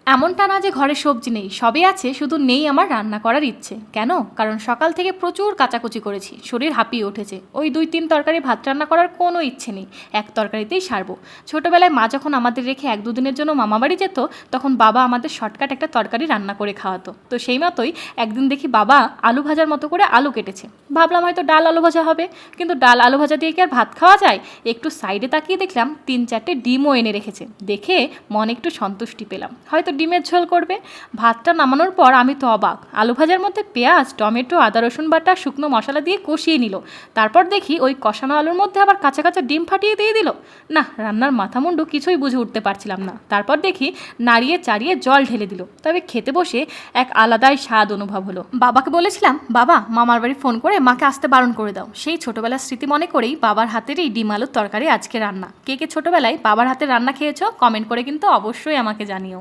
এমনটা না যে ঘরে সবজি নেই, সবই আছে, শুধু নেই আমার রান্না করার ইচ্ছে। কেন? কারণ সকাল থেকে প্রচুর কাচাকুচি করেছি, শরীর হাঁপিয়ে উঠেছে। ওই 2-3 তরকারি ভাত রান্না করার কোনো ইচ্ছে নেই, এক তরকারিতেই সারবো। ছোটোবেলায় মা যখন আমাদের রেখে 1-2 দিনের জন্য মামাবাড়ি যেত, তখন বাবা আমাদের শর্টকাট একটা তরকারি রান্না করে খাওয়াতো। তো সেই মতোই একদিন দেখি বাবা আলু ভাজার মতো করে আলু কেটেছে। ভাবলাম হয়তো ডাল আলু ভাজা হবে, কিন্তু ডাল আলু ভাজা দিয়ে কি আর ভাত খাওয়া যায়? একটু সাইডে তাকিয়ে দেখলাম 3-4টে ডিমও এনে রেখেছে। দেখে মনে একটু সন্তুষ্টি পেলাম, হয়তো ডিমের ঝোল করবে। ভাতটা নামানোর পর আমি তো অবাক, আলু ভাজার মধ্যে পেঁয়াজ, টমেটো, আদা রসুন বাটা, শুকনো মশলা দিয়ে কষিয়ে নিল। তারপর দেখি ওই কষানো আলুর মধ্যে আবার কাঁচা কাঁচা ডিম ফাটিয়ে দিয়ে দিল। না, রান্নার মাথামুন্ডু কিছুই বুঝে উঠতে পারছিলাম না। তারপর দেখি নাড়িয়ে চাড়িয়ে জল ঢেলে দিল। তবে খেতে বসে এক আলাদাই স্বাদ অনুভব হলো। বাবাকে বলেছিলাম, বাবা মামার বাড়ি ফোন করে মাকে আসতে বারণ করে দাও। সেই ছোটবেলার স্মৃতি মনে করেই বাবার হাতের এই ডিম আলুর তরকারি আজকে রান্না। কে কে ছোটবেলায় বাবার হাতের রান্না খেয়েছো কমেন্ট করে কিন্তু অবশ্যই আমাকে জানিও।